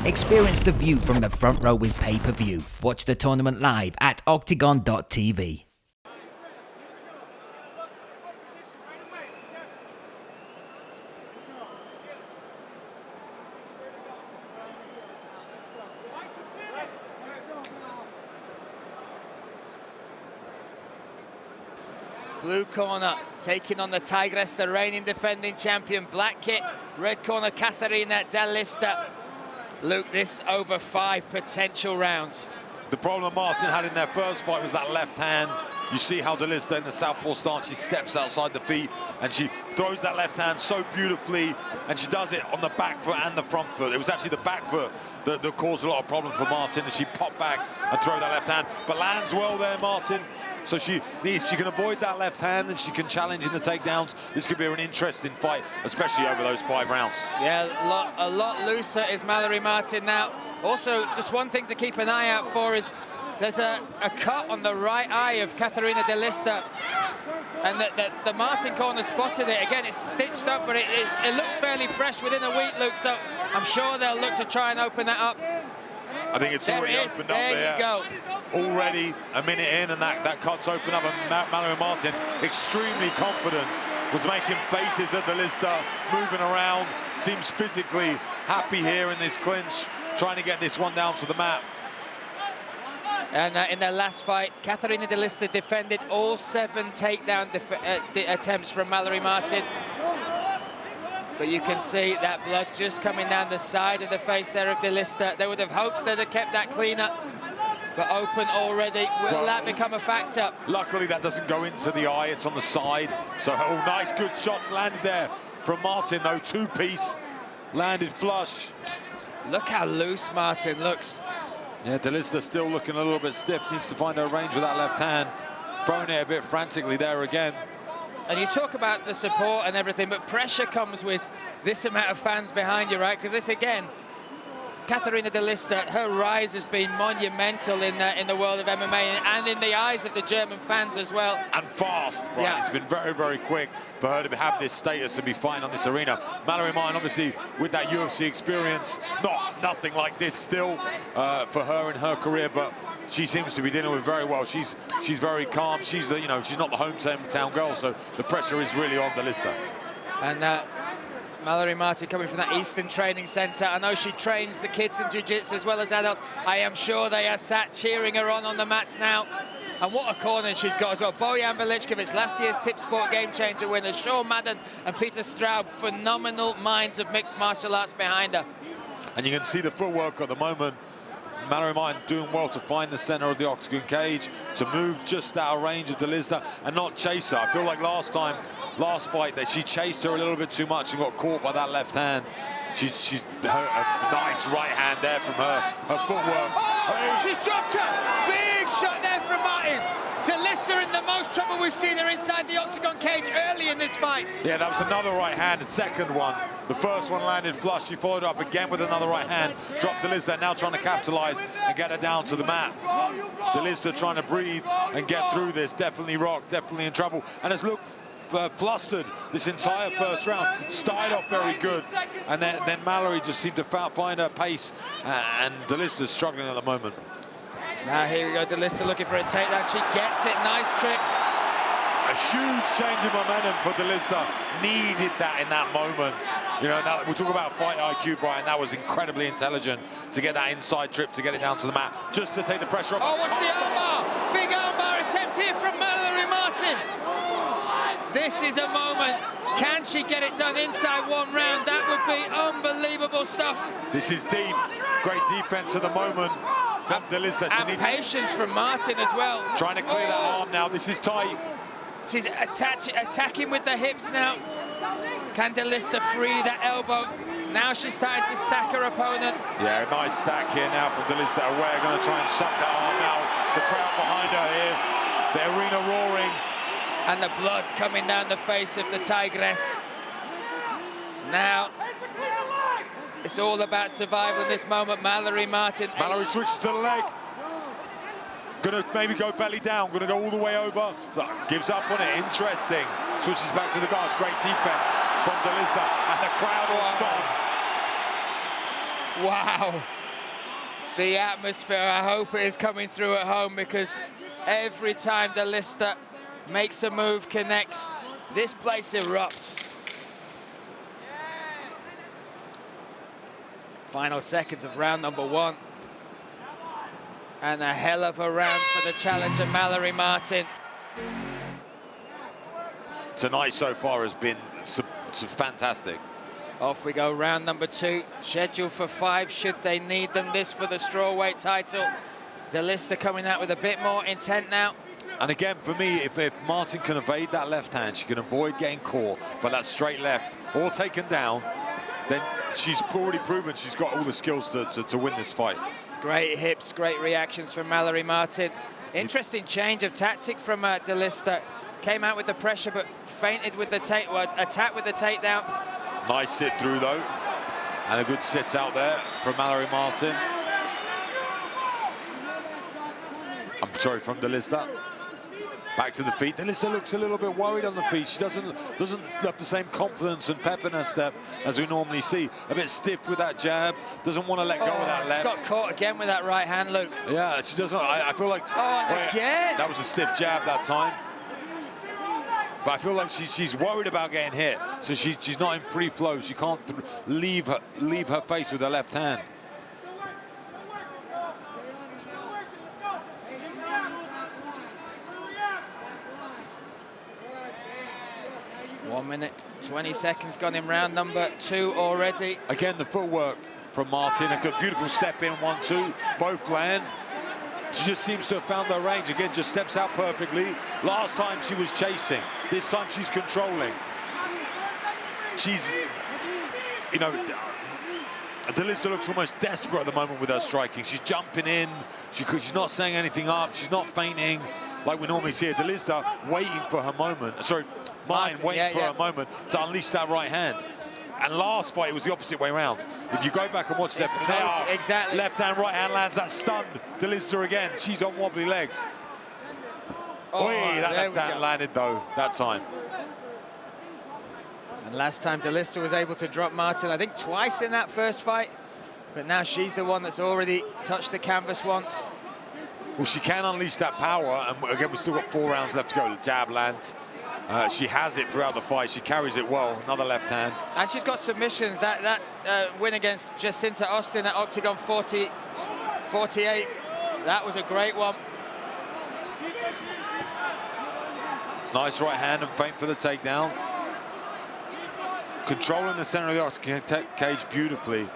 Experience the view from the front row with pay-per-view. Watch the tournament live at OKTAGON.tv. Blue corner taking on the Tigress, the reigning defending champion. Black kit, red corner Katharina Dalisda. Luke, this over 5 potential rounds. The problem Martin had in their first fight was that left hand. You see how Dalisda in the southpaw stance, she steps outside the feet and she throws that left hand so beautifully, and she does it on the back foot and the front foot. It was actually the back foot that caused a lot of problem for Martin, and she popped back and throw that left hand, but lands well there, Martin. So she can avoid that left hand and she can challenge in the takedowns. This could be an interesting fight, especially over those 5 rounds. Yeah, a lot looser is Mallory Martin now. Also, just one thing to keep an eye out for is there's a cut on the right eye of Katharina Dalisda. And the Martin corner spotted it. Again, it's stitched up, but it looks fairly fresh within a week, Luke. So I'm sure they'll look to try and open that up. I think it's already opened up there. There you go. Already a minute in, and that cut's open up, and Mallory Martin, extremely confident, was making faces at Dalisda, moving around, seems physically happy here in this clinch, trying to get this one down to the mat. And in their last fight, Katharina Dalisda defended all 7 takedown attempts from Mallory Martin. But you can see that blood just coming down the side of the face there of Dalisda. They would have hoped they'd have kept that cleaner, but open already. Will that become a factor? Luckily, that doesn't go into the eye, it's on the side. So, oh, nice, good shots landed there from Martin, though. 2-piece, landed flush. Look how loose Martin looks. Yeah, Dalisda still looking a little bit stiff, needs to find her range with that left hand. Throwing it a bit frantically there again. And you talk about the support and everything, but pressure comes with this amount of fans behind you, right? Because this, again, Katharina Dalisda, her rise has been monumental in the world of MMA and in the eyes of the German fans as well. And fast, right? Yeah. It's been very, very quick for her to have this status and be fighting on this arena. Mallory Martin, obviously, with that UFC experience, nothing like this still for her in her career, but she seems to be dealing with it very well. She's very calm. She's she's not the hometown girl, so the pressure is really on Dalisda. And Mallory Martin coming from that Eastern Training Centre. I know she trains the kids in jiu-jitsu as well as adults. I am sure they are sat cheering her on the mats now. And what a corner she's got as well. Bojan Velickovic, last year's Tip Sport Game Changer winner. Sean Madden and Peter Straub, phenomenal minds of mixed martial arts behind her. And you can see the footwork at the moment. Mallory Martin doing well to find the center of the octagon cage, to move just out of range of Dalisda and not chase her. I feel like last fight, that she chased her a little bit too much and got caught by that left hand. She's a nice right hand there from her footwork. Oh, she's dropped her. Big shot there from Martin. Dalisda in the most trouble we've seen her inside the octagon cage early in this fight. Yeah, that was another right hand, the second one. The first one landed flush. She followed up again with another right hand. Dropped Dalisda, now trying to capitalize and get her down to the mat. Dalisda trying to breathe and get through this. Definitely rocked, definitely in trouble. And has looked flustered this entire first round. Started off very good, and then Mallory just seemed to find her pace, and Dalisda's struggling at the moment. Now here we go, Dalisda looking for a takedown. She gets it, nice trick. A huge change in momentum for Dalisda. Needed that in that moment. We'll talk about fight IQ, Brian. That was incredibly intelligent to get that inside trip, to get it down to the mat, just to take the pressure off. Oh, what's the armbar? Big armbar attempt here from Mallory Martin. This is a moment. Can she get it done inside 1 round? That would be unbelievable stuff. This is deep. Great defense at the moment from Dalisda. And patience from Martin as well. Trying to clear that arm now. This is tight. She's attacking with the hips now. Can Dalisda free that elbow? Now she's starting to stack her opponent. Yeah, a nice stack here now from Dalisda. Aware going to try and shut that arm now. The crowd behind her here. The arena roaring. And the blood coming down the face of the Tigress. Now, it's all about survival in this moment. Mallory Martin. Mallory switches to the leg. Gonna maybe go belly down, gonna go all the way over. Gives up on it, interesting. Switches back to the guard, great defense from Dalisda, and the crowd will respond. Wow. the atmosphere, I hope it is coming through at home, because every time Dalisda makes a move, connects, this place erupts. Final seconds of round number 1. And a hell of a round for the challenger, Mallory Martin. Tonight so far has been fantastic. Off we go, round number 2, scheduled for 5 should they need them. This for the strawweight title. Dalisda coming out with a bit more intent now. And again, for me, if Martin can evade that left hand, she can avoid getting caught, but that straight left or taken down, then she's already proven she's got all the skills to win this fight. Great hips, great reactions from Mallory Martin. Interesting change of tactic from Dalisda. Came out with the pressure, but feinted with the attack with the takedown. Nice sit through though, and a good sit out there from Mallory Martin. I'm sorry, from Dalisda. Back to the feet. Dalisda looks a little bit worried on the feet. She doesn't have the same confidence and pep in her step as we normally see. A bit stiff with that jab. Doesn't want to let go of that left. She got caught again with that right hand, Luke. Yeah, she doesn't. I feel like. Again. That was a stiff jab that time. But I feel like she's worried about getting hit, so she's not in free flow. She can't leave her face with her left hand. One minute, 20 seconds gone in round number 2 already. Again, the footwork from Martin. A good, beautiful step in, 1-2, both land. She just seems to have found her range. Again, just steps out perfectly. Last time she was chasing. This time she's controlling. She's, you know, Dalisda looks almost desperate at the moment with her striking. She's jumping in. She's not saying anything up. She's not feinting like we normally see her. Dalisda waiting for her moment. Sorry, Martin waiting for her moment to unleash that right hand. And last fight, it was the opposite way around. If you go back and watch that, exactly. Left hand, right hand lands, that stunned Dalisda again. She's on wobbly legs. That left hand landed though, that time. And last time Dalisda was able to drop Martin, I think twice in that first fight. But now she's the one that's already touched the canvas once. Well, she can unleash that power, and again, we've still got 4 rounds left to go. The jab lands. She has it throughout the fight. She carries it well. Another left hand. And she's got submissions. That win against Jacinta Austin at Octagon 48, that was a great one. Nice right hand and feint for the takedown. Controlling the center of the octagon cage beautifully.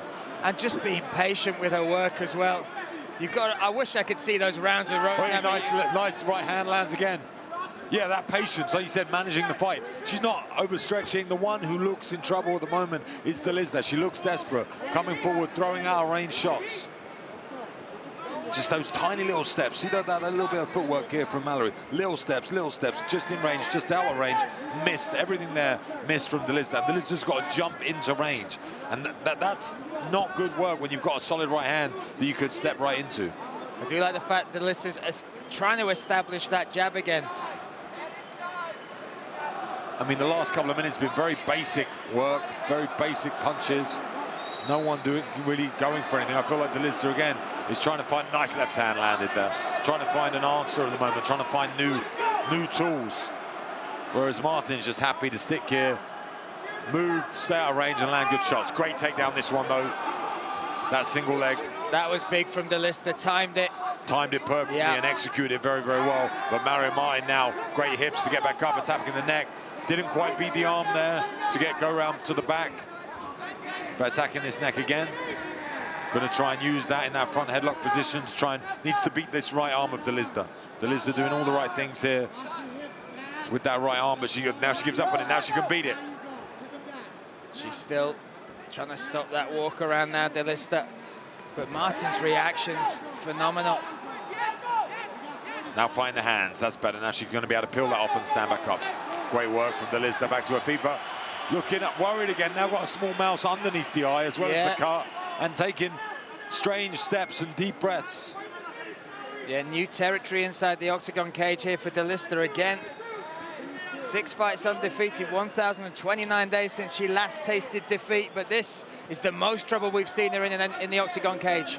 And just being patient with her work as well. I wish I could see those rounds with Rose. Nice right hand lands again. Yeah, that patience, like you said, managing the fight. She's not overstretching. The one who looks in trouble at the moment is Dalisda. She looks desperate, coming forward, throwing out range shots. Just those tiny little steps. See that little bit of footwork here from Mallory. Little steps, just in range, just out of range. Missed, everything there missed from Dalisda. Dalisda's got to jump into range. And that's not good work when you've got a solid right hand that you could step right into. I do like the fact that Dalisda's trying to establish that jab again. I mean, the last couple of minutes have been very basic work, very basic punches. No one really going for anything. I feel like Dalisda again is trying to find nice left hand landed there. Trying to find an answer at the moment, trying to find new tools. Whereas Martin's just happy to stick here, move, stay out of range and land good shots. Great takedown this one though. That single leg. That was big from Dalisda, timed it. Timed it perfectly and executed it very, very well. But Mallory Martin now, great hips to get back up, attacking the neck. Didn't quite beat the arm there to go round to the back. But attacking this neck again. Going to try and use that in that front headlock position to try and, needs to beat this right arm of Dalisda. Dalisda doing all the right things here with that right arm, but now she gives up on it. Now she can beat it. She's still trying to stop that walk around now, Dalisda. But Martin's reaction's phenomenal. Now find the hands, that's better. Now she's going to be able to peel that off and stand back up. Great work from Dalisda, back to her feet, but looking up, worried again. Now got a small mouse underneath the eye as well as the cut, and taking strange steps and deep breaths. Yeah, new territory inside the octagon cage here for Dalisda again. 6 fights undefeated, 1,029 days since she last tasted defeat, but this is the most trouble we've seen her in the octagon cage.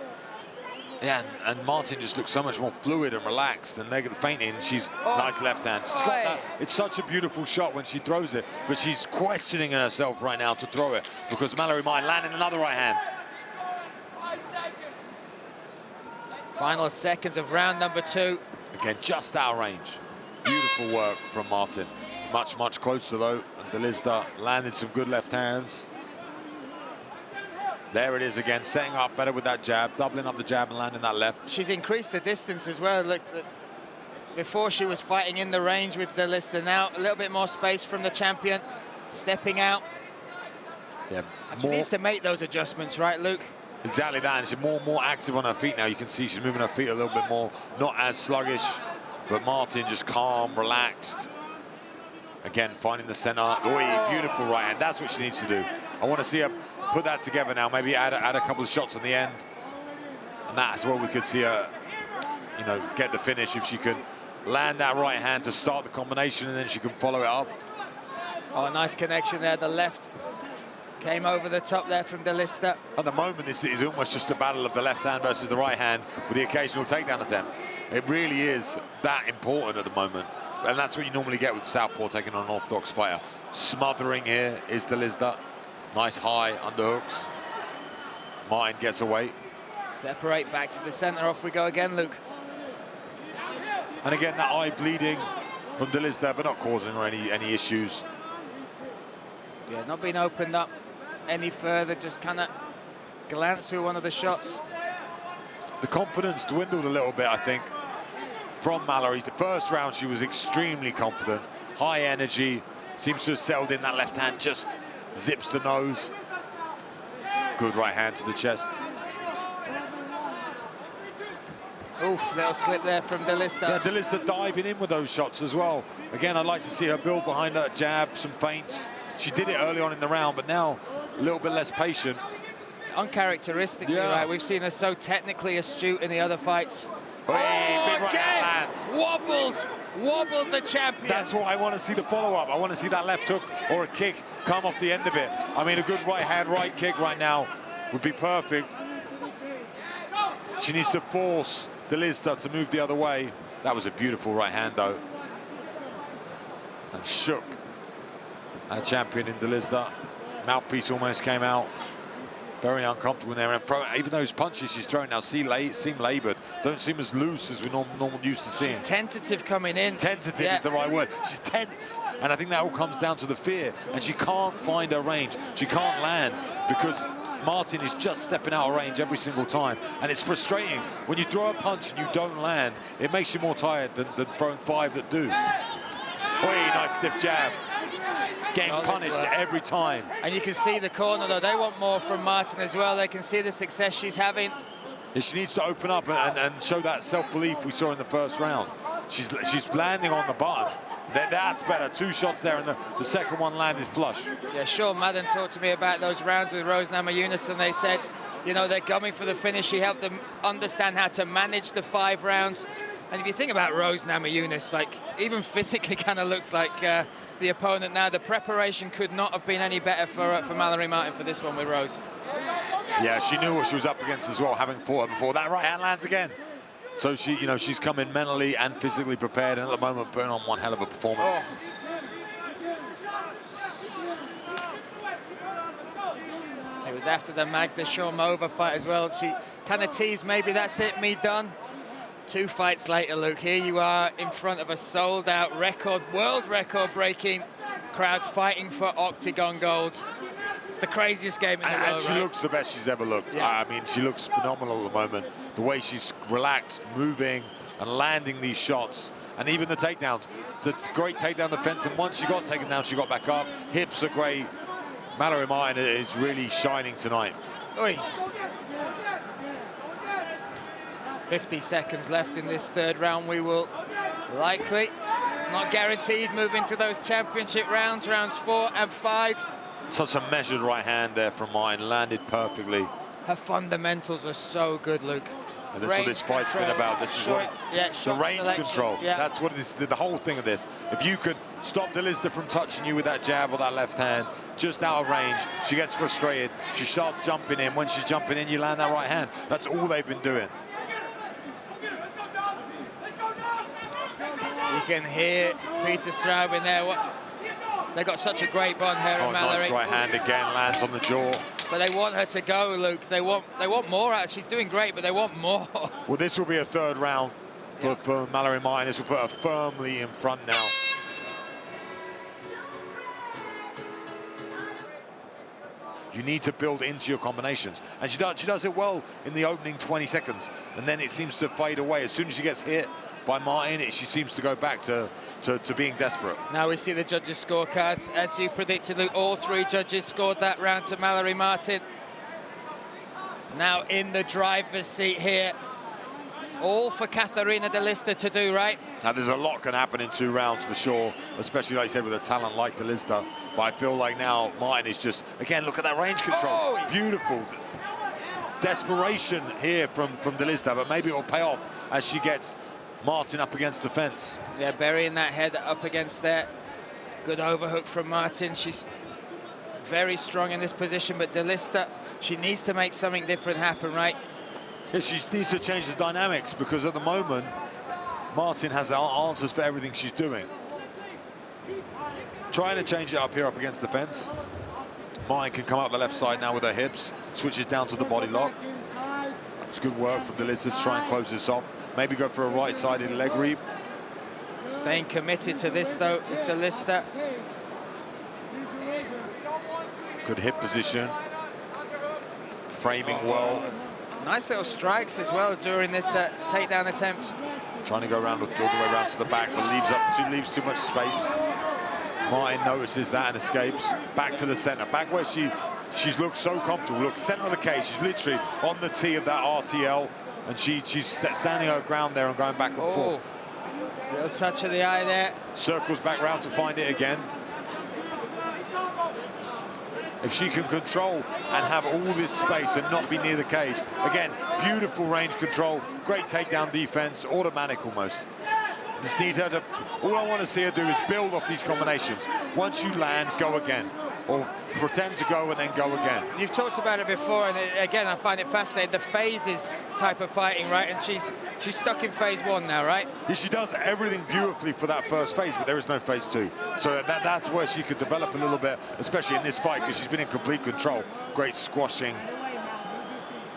Yeah, and Martin just looks so much more fluid and relaxed and negative fainting. She's nice left hand. She's got that. It's such a beautiful shot when she throws it, but she's questioning herself right now to throw it because Mallory Martin landing another right hand. Final seconds of round number 2. Again, just out of range. Beautiful work from Martin. Much, much closer though. And Dalisda landed some good left hands. There it is again, setting up better with that jab, doubling up the jab and landing that left. She's increased the distance as well. Look, before she was fighting in the range with Dalisda. Now a little bit more space from the champion, stepping out. Yeah, She needs to make those adjustments, right, Luke? Exactly that, and she's more active on her feet now. You can see she's moving her feet a little bit more, not as sluggish, but Martin just calm, relaxed. Again, finding the center. Oh, beautiful right hand. That's what she needs to do. I want to see her put that together now, maybe add a couple of shots on the end. And that's where we could see her, you know, get the finish if she can land that right hand to start the combination and then she can follow it up. Oh, nice connection there. The left came over the top there from Dalisda. At the moment, this is almost just a battle of the left hand versus the right hand with the occasional takedown attempt. It really is that important at the moment. And that's what you normally get with southpaw taking on an orthodox fighter. Smothering here is Dalisda. Nice high underhooks. Martin gets away. Separate back to the center. Off we go again, Luke. And again, that eye bleeding from Dalisda, but not causing her any issues. Yeah, not being opened up any further, just kind of glance through one of the shots. The confidence dwindled a little bit, I think, from Mallory. The first round, she was extremely confident, high energy, seems to have settled in. That left hand just zips the nose. Good right hand to the chest. Oof, little slip there from Dalisda. Yeah, Dalisda diving in with those shots as well. Again, I'd like to see her build behind that jab, some feints. She did it early on in the round, but now a little bit less patient. Uncharacteristically, right? We've seen her so technically astute in the other fights. Big right hand lands. Wobbled the champion. That's what I want to see, the follow-up. I want to see that left hook or a kick come off the end of it. I mean, a good right hand, right kick right now would be perfect. She needs to force Dalisda to move the other way. That was a beautiful right hand, though. And shook our champion in Dalisda. Mouthpiece almost came out. Very uncomfortable in there. And even those punches she's throwing now seem labored. Don't seem as loose as we're normal used to seeing. She's tentative coming in. Tentative is the right word. She's tense. And I think that all comes down to the fear. And she can't find her range. She can't land because Martin is just stepping out of range every single time. And it's frustrating. When you throw a punch and you don't land, it makes you more tired than throwing 5 that do. Nice stiff jab. Getting punished every time. And you can see the corner, though. They want more from Martin as well. They can see the success she's having. Yeah, she needs to open up and show that self-belief we saw in the first round. She's landing on the bottom. That's better. 2 shots there, and the second one landed flush. Yeah, Sean Madden talked to me about those rounds with Rose Namajunas, and they said, you know, they're coming for the finish. She helped them understand how to manage the 5 rounds. And if you think about Rose Namajunas, like, even physically kind of looks like the opponent now. The preparation could not have been any better for Mallory Martin for this one with Rose. Yeah, she knew what she was up against as well, having fought her before. That right hand lands again. So she, you know, she's come in mentally and physically prepared, and at the moment putting on one hell of a performance. It was after the Magda Shormova fight as well. She kind of teased, maybe that's it, me done. 2 fights later, Luke, here you are in front of a sold-out world record-breaking crowd fighting for Octagon gold. It's the craziest game in the world, And she looks the best she's ever looked. Yeah. I mean, she looks phenomenal at the moment. The way she's relaxed, moving, and landing these shots. And even the takedowns. The great takedown defense, and once she got taken down, she got back up. Hips are great. Mallory Martin is really shining tonight. Oi. 50 seconds left in this 3rd round. We will likely, not guaranteed, move into those championship rounds, rounds 4 and 5. Such a measured right hand there from Martin, landed perfectly. Her fundamentals are so good, Luke. And that's what this fight's been about. This is what the range selection. control. Yeah. That's what it is, the whole thing of this. If you could stop Dalisda from touching you with that jab or that left hand, just out of range, she gets frustrated. She starts jumping in. When she's jumping in, you land that right hand. That's all they've been doing. You can hear Peter Straub in there. They've got such a great bond, her and Mallory. Nice right hand again, lands on the jaw. But they want her to go, Luke. They want more out. She's doing great, but they want more. Well, this will be a third round for Mallory Martin. This will put her firmly in front now. You need to build into your combinations. And she does it well in the opening 20 seconds. And then it seems to fade away. As soon as she gets hit by Martin, she seems to go back to being desperate. Now we see the judges' scorecards. As you predicted, Luke, all three judges scored that round to Mallory Martin. Now in the driver's seat here. All for Katharina Dalisda to do, right? Now, there's a lot can happen in 2 rounds for sure, especially, like you said, with a talent like Dalisda. But I feel like now Martin is just, again, look at that range control. Oh! Beautiful. Desperation here from Dalisda, but maybe it will pay off as she gets Martin up against the fence. Yeah, burying that head up against there. Good overhook from Martin. She's very strong in this position, but Dalisda, she needs to make something different happen, right? Yeah, she needs to change the dynamics, because at the moment, Martin has the answers for everything she's doing. Trying to change it up here up against the fence. Martin can come up the left side now with her hips, switches down to the body lock. It's good work from Dalisda to try and close this off. Maybe go for a right-sided leg reap. Staying committed to this, though, is Dalisda. Good hip position. Framing well. Nice little strikes as well during this takedown attempt. Trying to go around all the way around to the back, but leaves too much space. Martin notices that and escapes. Back to the center, back where she's looked so comfortable. Look, center of the cage. She's literally on the tee of that RTL, and she's standing her ground there and going back and forth. Little touch of the eye there. Circles back round to find it again. If she can control and have all this space and not be near the cage. Again, beautiful range control, great takedown defense, automatic almost. Just need her to, all I want to see her do is build off these combinations. Once you land, go again. Or pretend to go and then go again. You've talked about it before, and again, I find it fascinating. The phases type of fighting, right? And she's stuck in phase 1 now, right? Yeah, she does everything beautifully for that first phase, but there is no phase 2. So that's where she could develop a little bit, especially in this fight, because she's been in complete control. Great squashing,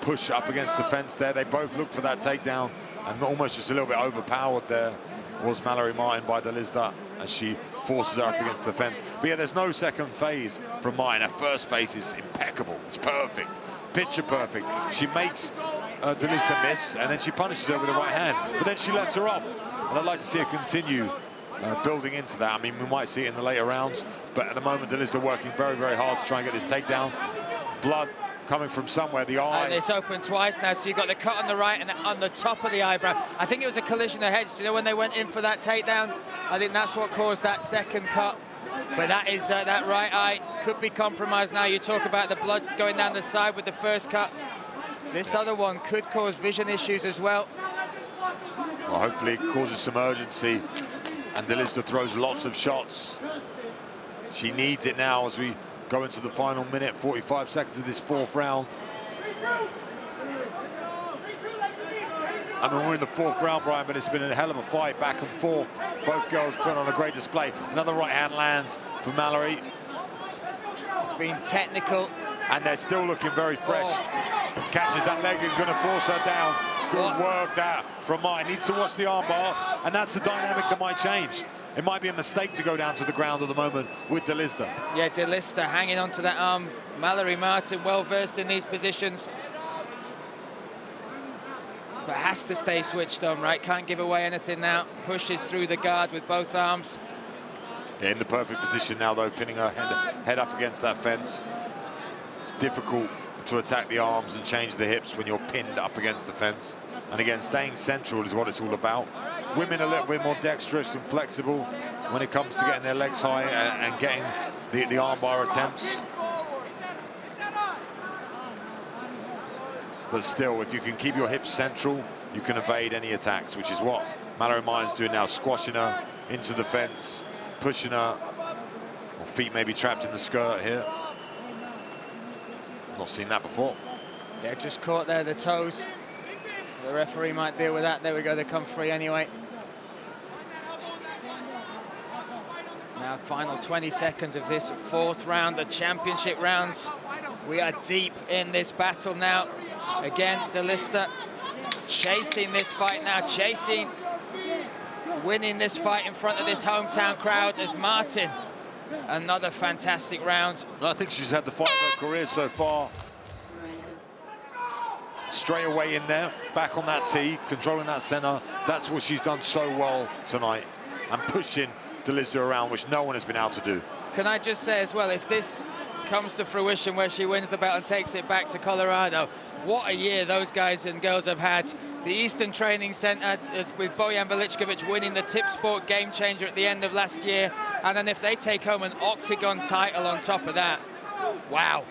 push up against the fence there. They both looked for that takedown, and almost just a little bit overpowered there was Mallory Martin by Dalisda, as she forces her up against the fence. But yeah, there's no second phase from Martin. Her first phase is impeccable. It's perfect, picture perfect. She makes Dalisda miss, and then she punishes her with the right hand, but then she lets her off. And I'd like to see her continue building into that. I mean, we might see it in the later rounds, but at the moment, Dalisda working very, very hard to try and get this takedown. Blood coming from somewhere, the eye. And it's open twice now, so you've got the cut on the right and on the top of the eyebrow. I think it was a collision of heads. Do you know when they went in for that takedown? I think that's what caused that second cut. But that is that right eye could be compromised now. You talk about the blood going down the side with the first cut. This other one could cause vision issues as well. Well, hopefully it causes some urgency, and Dalisda throws lots of shots. She needs it now as we go into the final minute, 45 seconds of this 4th round. I mean, we're in the 4th round, Brian, but it's been a hell of a fight, back and forth. Both girls put on a great display. Another right hand lands for Mallory. It's been technical. And they're still looking very fresh. Catches that leg and going to force her down. Good work that from Martin. Needs to watch the armbar, and that's the dynamic that might change. It might be a mistake to go down to the ground at the moment with Dalisda. Yeah, Dalisda hanging onto that arm. Mallory Martin, well versed in these positions, but has to stay switched on, right? Can't give away anything now. Pushes through the guard with both arms. Yeah, in the perfect position now, though, pinning her head up against that fence. It's difficult to attack the arms and change the hips when you're pinned up against the fence. And again, staying central is what it's all about. Women a little bit more dexterous and flexible when it comes to getting their legs high and getting the armbar attempts. But still, if you can keep your hips central, you can evade any attacks, which is what Mallory Martin's doing now, squashing her into the fence, pushing her, or feet maybe trapped in the skirt here. Not seen that before. They're just caught there, the toes. The referee might deal with that. There we go, they come free anyway. Now, final 20 seconds of this fourth round, the championship rounds. We are deep in this battle now. Again, Dalisda chasing this fight now, winning this fight in front of this hometown crowd as Martin. Another fantastic round. I think she's had the fight of her career so far. Straight away in there, back on that tee, controlling that center. That's what she's done so well tonight. And pushing Dalisda around, which no one has been able to do. Can I just say as well, if this comes to fruition where she wins the belt and takes it back to Colorado, what a year those guys and girls have had. The Eastern Training Center with Bojan Velickovic winning the Tip Sport Game Changer at the end of last year. And then if they take home an Octagon title on top of that, wow.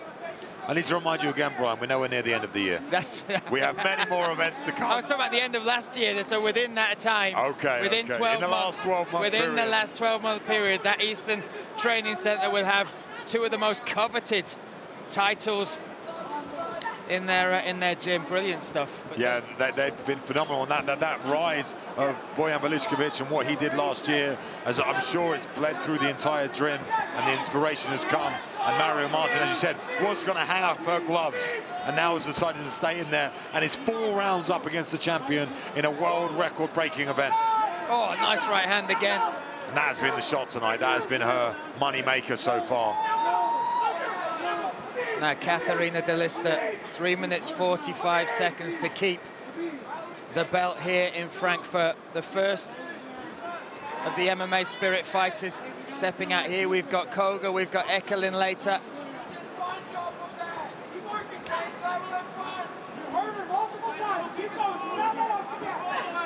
I need to remind you again, Brian, we're nowhere near the end of the year. We have many more events to come. I was talking about the end of last year, so within that time. Okay, within okay. 12 in the last 12-month within period. the last 12-month period, that Eastern Training Center will have two of the most coveted titles in their gym. Brilliant stuff. Yeah, they've been phenomenal on that rise of Bojan Velickovic and what he did last year, as I'm sure it's bled through the entire gym and the inspiration has come. And Mallory Martin, as you said, was going to hang up her gloves and now has decided to stay in there and is 4 rounds up against the champion in a world record-breaking event. Oh, nice right hand again. And that has been the shot tonight. That has been her money maker so far. Now, Katharina Dalisda, 3 minutes 45 seconds to keep the belt here in Frankfurt. The first of the MMA Spirit fighters stepping out here. We've got Koga, we've got Ekelin later.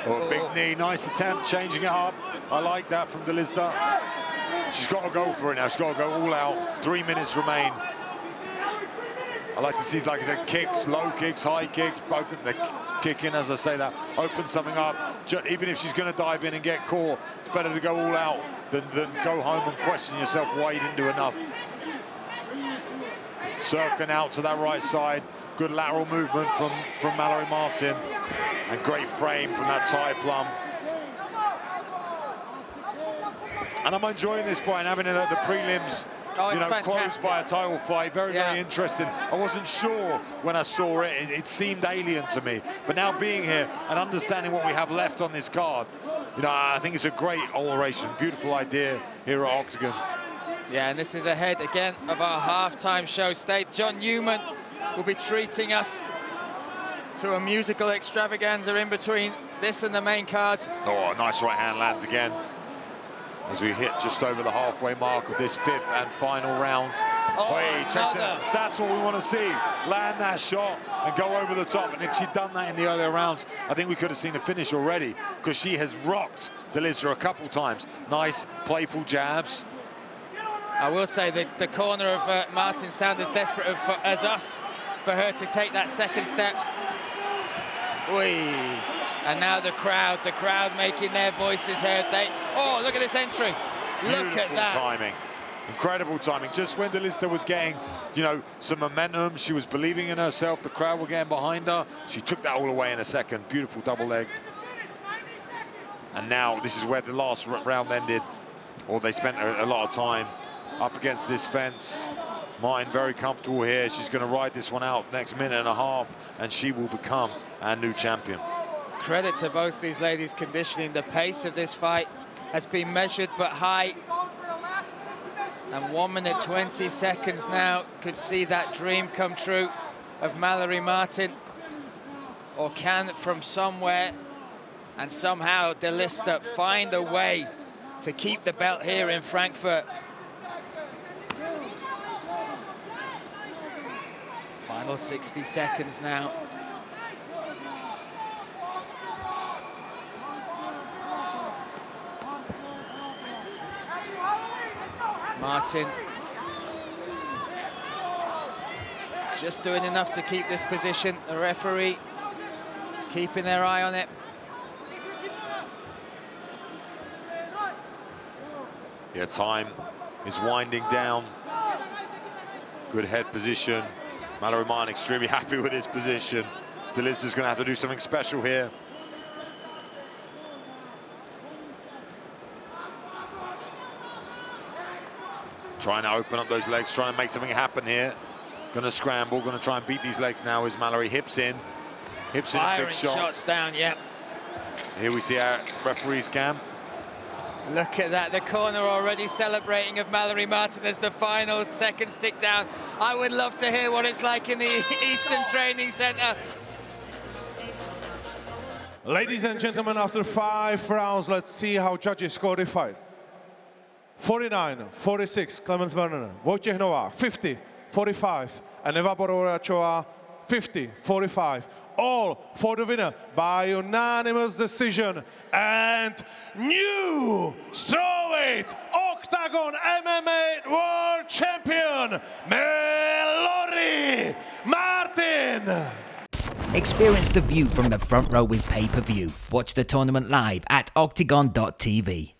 Oh, big knee, nice attempt, changing it up. I like that from Dalisda. She's got to go for it now. She's got to go all out. 3 minutes remain. I like to see, like I said, kicks, low kicks, high kicks, both of them kicking, as I say that, open something up. Even if she's going to dive in and get caught, it's better to go all out than go home and question yourself why you didn't do enough. Circling out to that right side. Good lateral movement from Mallory Martin. And great frame from that Thai plum. And I'm enjoying this, Brian, having it at the prelims. Oh, you know, fantastic. closed by a title fight, very interesting. I wasn't sure when I saw it. It seemed alien to me. But now being here and understanding what we have left on this card, you know, I think it's a great oration. Beautiful idea here at Octagon. Yeah, and this is ahead again of our halftime show state. John Newman will be treating us to a musical extravaganza in between this and the main card. Oh, nice right hand lands again. As we hit just over the halfway mark of this 5th and final round. That's what we want to see. Land that shot and go over the top. And if she'd done that in the earlier rounds, I think we could have seen a finish already, because she has rocked Dalisda a couple times. Nice, playful jabs. I will say that the corner of Martin sound as desperate as us for her to take that second step. And now the crowd making their voices heard. Oh, look at this entry. Look at that. Timing. Incredible timing. Just when Dalisda was getting, you know, some momentum, she was believing in herself, the crowd were getting behind her. She took that all away in a second. Beautiful double leg. And now this is where the last round ended, or they spent a lot of time up against this fence. Martin very comfortable here. She's going to ride this one out next minute and a half, and she will become our new champion. Credit to both these ladies' conditioning. The pace of this fight has been measured but high. And 1 minute 20 seconds now could see that dream come true of Mallory Martin. Or can from somewhere and somehow Dalisda find a way to keep the belt here in Frankfurt. Final 60 seconds now. Martin just doing enough to keep this position. The referee keeping their eye on it. Yeah, time is winding down. Good head position. Mallory Martin extremely happy with his position. Dalisda's going to have to do something special here. Trying to open up those legs, trying to make something happen here. Gonna scramble, gonna try and beat these legs now as Mallory hips in a big Firing shot. shots down, yeah. Here we see our referee's cam. Look at that, the corner already celebrating of Mallory Martin as the final second stick down. I would love to hear what it's like in the Eastern Training Centre. Ladies and gentlemen, after 5 rounds, let's see how judges score the fight. 49-46, Klement Werner, Vojtěch Novák, 50-45, and Eva Bororačová, 50-45. All for the winner by unanimous decision. And new strawweight Octagon MMA World Champion, Mallory Martin. Experience the view from the front row with pay-per-view. Watch the tournament live at octagon.tv.